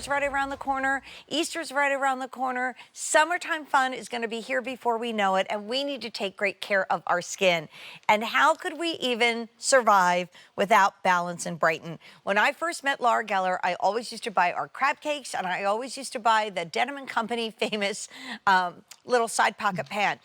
December's right around the corner. Easter's right around the corner. Summertime fun is going to be here before we know it, and we need to take great care of our skin. And how could we even survive without Balance-n-Brighten? When I first met Laura Geller, I always used to buy our crab cakes, and I always used to buy the Denim & Company famous little side pocket pant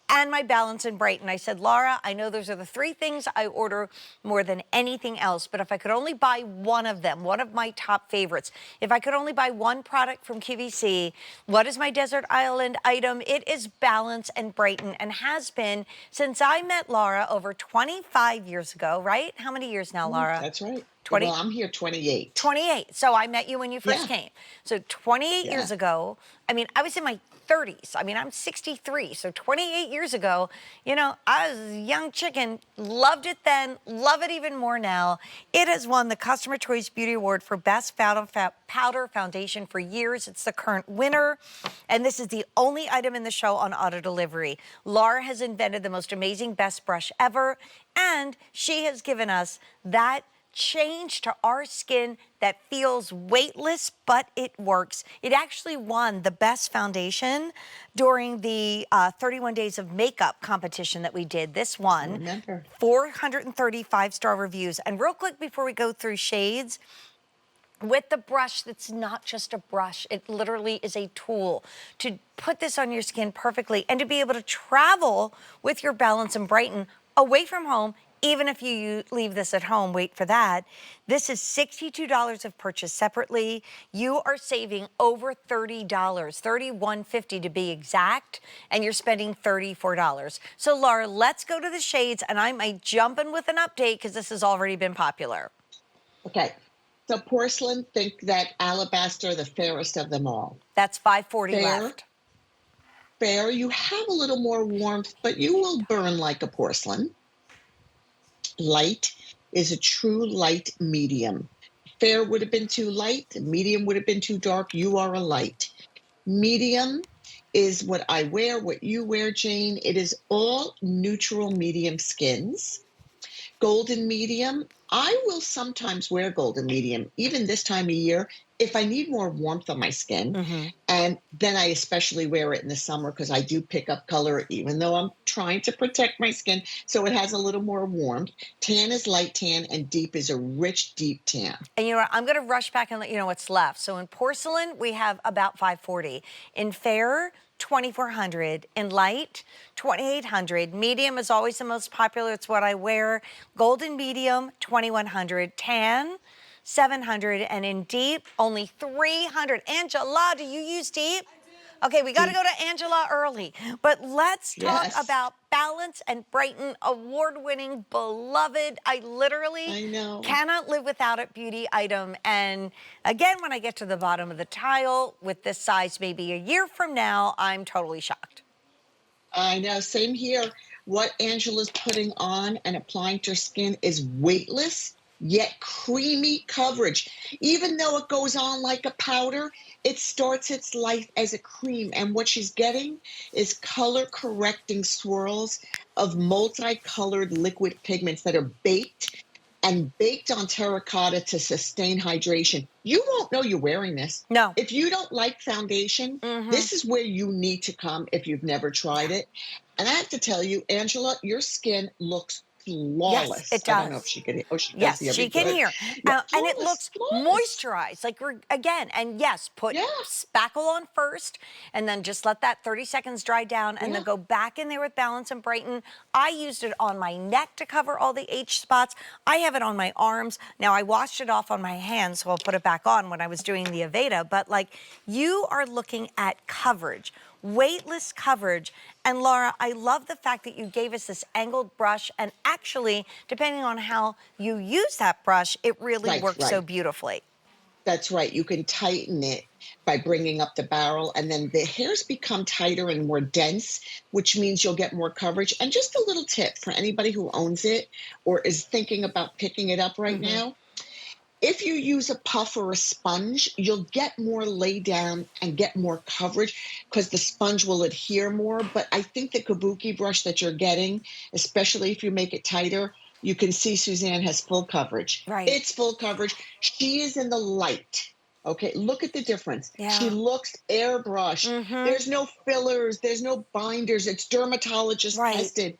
and my Balance-n-Brighten. I said, Laura, I know those are the three things I order more than anything else, but if I could only buy one of them, one of my top favorites, if I could only buy one product from QVC, what is my desert island item? It is Balance-n-Brighten, and has been since I met Laura over 25 years ago, right? How many years now, Laura? That's right. 20? Well, I'm here 28. 28. So I met you when you first Yeah, came. So 28 yeah. years ago, I mean, I was in my 30s. I mean, I'm 63. So 28 years ago, you know, I was a young chicken, loved it then, love it even more now. It has won the Customer Choice Beauty Award for Best Powder Foundation for years. It's the current winner. And this is the only item in the show on auto delivery. Laura has invented the most amazing best brush ever. And she has given us that change to our skin that feels weightless, but it works. It actually won the best foundation during the 31 Days of Makeup competition that we did. This I one, remember. 435-star reviews. And real quick before we go through shades, with the brush that's not just a brush, it literally is a tool to put this on your skin perfectly and to be able to travel with your Balance-n-Brighten away from home. Even if you leave this at home, wait for that. This is $62 if purchased separately. You are saving over $30, $31.50 to be exact, and you're spending $34. So Laura, let's go to the shades, and I might jump in with an update because this has already been popular. Okay. So porcelain, think that alabaster, the fairest of them all. That's $5.40 Fair, left. fair, you have a little more warmth, but you will burn like a porcelain. Light is a true light medium. Fair would have been too light, medium would have been too dark. You are a light. Medium is what I wear, what you wear, Jane. It is all neutral medium skins. Golden medium, I will sometimes wear golden medium, even this time of year, if I need more warmth on my skin. And then I especially wear it in the summer because I do pick up color, even though I'm trying to protect my skin. So it has a little more warmth. Tan is light tan, and deep is a rich, deep tan. And you know what? I'm going to rush back and let you know what's left. So in porcelain, we have about $5.40. In fair, $2,400. In light, $2,800. Medium is always the most popular. It's what I wear. Golden medium, $2,100. Tan, $700. And in deep, only $300. Angela, do you use deep? Okay, we got to go to Angela early, but let's talk Yes, about Balance-n-Brighten, award-winning, beloved. I literally I know. cannot live without it beauty item. And again, when I get to the bottom of the tile with this size, maybe a year from now, I'm totally shocked. I know, same here. What Angela's putting on and applying to her skin is weightless, yet creamy coverage. Even though it goes on like a powder, it starts its life as a cream. And what she's getting is color-correcting swirls of multicolored liquid pigments that are baked on terracotta to sustain hydration. You won't know you're wearing this. No. If you don't like foundation, this is where you need to come if you've never tried it. And I have to tell you, Angela, your skin looks flawless. Yes, it I don't know if does. she can. Oh, she does Yes, hear she me can good. hear. Yeah, And it flawless, looks flawless. moisturized, like we're, again, and yes, put Yeah, spackle on first, and then just let that 30 seconds dry down, and then yeah. go back in there with Balance-n-Brighten. I used it on my neck to cover all the H spots. I have it on my arms. Now, I washed it off on my hands, so I'll put it back on when I was doing the Aveda, but like, you are looking at coverage, weightless coverage. And Laura, I love the fact that you gave us this angled brush, and actually, depending on how you use that brush, it really Right, works so right. beautifully. That's right. You can tighten it by bringing up the barrel, and then the hairs become tighter and more dense, which means you'll get more coverage. And just a little tip for anybody who owns it or is thinking about picking it up right now. If you use a puff or a sponge, you'll get more lay down and get more coverage because the sponge will adhere more. But I think the Kabuki brush that you're getting, especially if you make it tighter, you can see Suzanne has full coverage. Right. It's full coverage. She is in the light. Okay, look at the difference. She Yeah. looks airbrushed. Mm-hmm. There's no fillers, there's no binders. It's dermatologist Right. tested.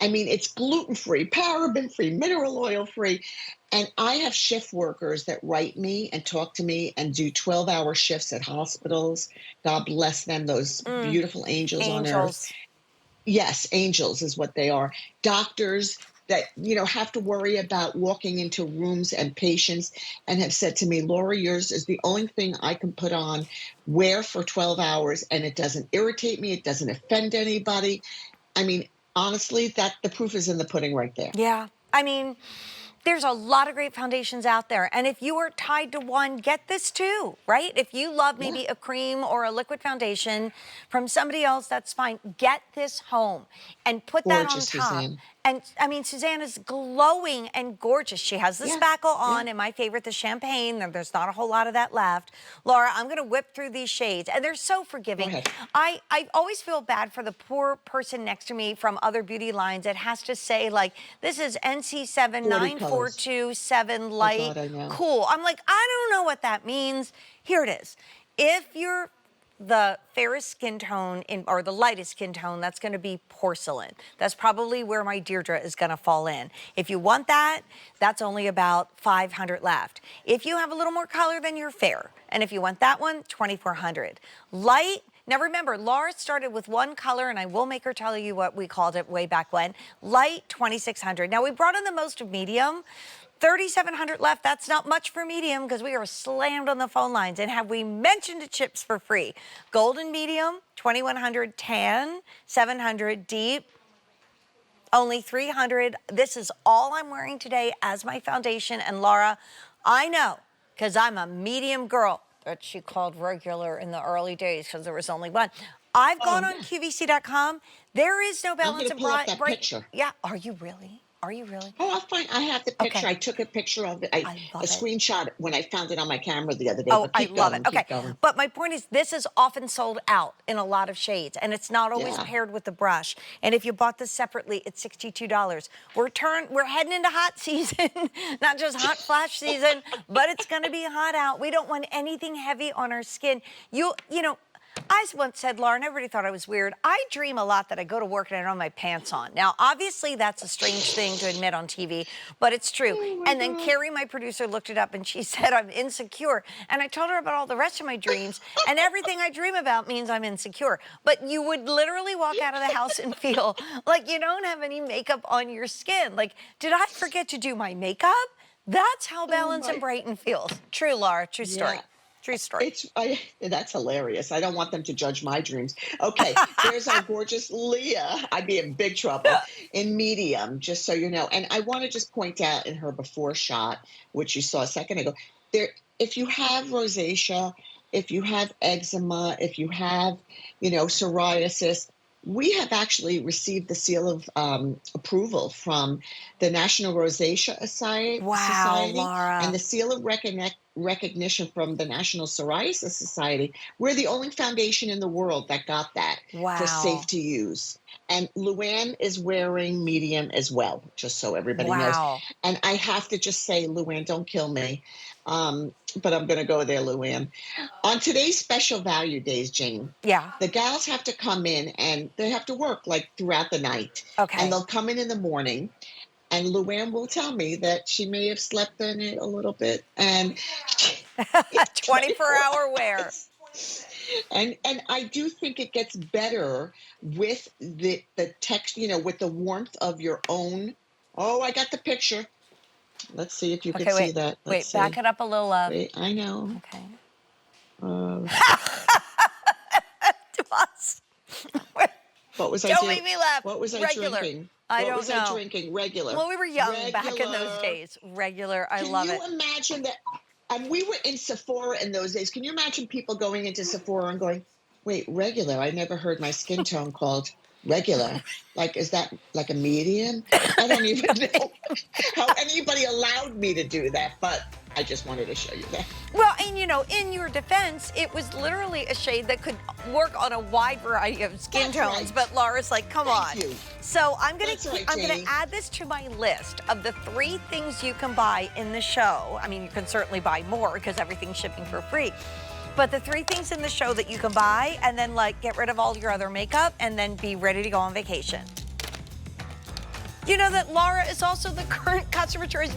I mean, it's gluten-free, paraben-free, mineral oil-free. And I have shift workers that write me and talk to me and do 12-hour shifts at hospitals. God bless them, those Mm. beautiful angels on earth. Angels. Yes, angels is what they are. Doctors that, have to worry about walking into rooms and patients and have said to me, Laura, yours is the only thing I can put on, wear for 12 hours, and it doesn't irritate me. It doesn't offend anybody. I mean, honestly, that the proof is in the pudding right there. Yeah. I mean, there's a lot of great foundations out there. And if you are tied to one, get this too, right? If you love Yeah. maybe a cream or a liquid foundation from somebody else, that's fine. Get this home and put that on Gorgeous, top. Suzanne. And I mean, Suzanne is glowing and gorgeous. She has the Yeah. spackle Yeah. on, and my favorite, the champagne. There's not a whole lot of that left. Laura, I'm going to whip through these shades, and they're so Go forgiving. ahead. I always feel bad for the poor person next to me from other beauty lines that has to say, like, this is 40 colors. NC79427 Oh, light God, I know. cool. I'm like, I don't know what that means. Here it is. If you're the fairest skin tone or the lightest skin tone, that's going to be porcelain. That's probably where my Deirdre is going to fall in. If you want that, that's only about 500 left. If you have a little more color, then you're fair. And if you want that one, 2400. Light. Now remember, Laura started with one color, and I will make her tell you what we called it way back when. Light, 2600. Now we brought in the most of medium. 3,700 left. That's not much for medium because we are slammed on the phone lines. And have we mentioned the chips for free? Golden medium, 2,100. Tan, 700. Deep, only 300. This is all I'm wearing today as my foundation. And Laura, I know, because I'm a medium girl, that she called regular in the early days because there was only one. I've gone Oh, on QVC.com. There is no I'm going balance to and pull up bright. that picture. Yeah, are you really? Are you really? Oh, I'll find. I have the picture. Okay. I took a picture of it. I A love it. screenshot when I found it on my camera the other day. Oh, But I keep love it. going. Okay. Keep going. But my point is, this is often sold out in a lot of shades, and it's not always Yeah. paired with the brush. And if you bought this separately, it's $62. We're heading into hot season, not just hot flash season, but it's going to be hot out. We don't want anything heavy on our skin. You know, I once said, Laura, and everybody thought I was weird, I dream a lot that I go to work and I don't have my pants on. Now, obviously, that's a strange thing to admit on TV, but it's true. Oh my And then God. Carrie, my producer, looked it up and she said I'm insecure. And I told her about all the rest of my dreams, and everything I dream about means I'm insecure. But you would literally walk out of the house and feel like you don't have any makeup on your skin. Like, did I forget to do my makeup? That's how Oh Balance and my. Brighten feels. True, Laura, true story. Yeah. True story. That's hilarious. I don't want them to judge my dreams. Okay, there's our gorgeous Leah. I'd be in big trouble in medium, just so you know. And I want to just point out in her before shot, which you saw a second ago, there, if you have rosacea, if you have eczema, if you have, psoriasis, we have actually received the seal of approval from the National Rosacea Wow, Society and Laura. the seal of recognition from the National Psoriasis Society. We're the only foundation in the world that got that for safe Wow. to use. And Luann is wearing medium as well, just so everybody knows. Wow. And I have to just say, Luann, don't kill me. But I'm going to go there, Luann. On today's special value days, Jane, Yeah. the gals have to come in and they have to work like throughout the night. And Okay. they'll come in the morning, and Luann will tell me that she may have slept in it a little bit, and it's 24 24-hour wear. hours. And I do think it gets better with the text, with the warmth of your own. Oh, I got the picture. Let's see if you could Okay, see wait. that. Let's Wait, back see. it up a little, love. Wait, I know. Okay. Uh, To us. what was I Don't doing? make me laugh. What was I Regular. drinking? I What don't was I know. drinking? Regular. Well, we were young back in those Regular. days. Regular. I Can love you it. imagine that? And we were in Sephora in those days. Can you imagine people going into Sephora and going, wait, regular? I never heard my skin tone called regular. Like, is that like a medium? I don't even know how anybody allowed me to do that, but I just wanted to show you that. Well, and you know, in your defense, it was literally a shade that could work on a wide variety of skin That's tones. right. But Laura's like, come on. Thank you. So I'm gonna That's right, I'm gonna Janie. add this to my list of the 3 things you can buy in the show. I mean, you can certainly buy more because everything's shipping for free. But the 3 things in the show that you can buy, and then like get rid of all your other makeup, and then be ready to go on vacation. You know that Laura is also the current customer choice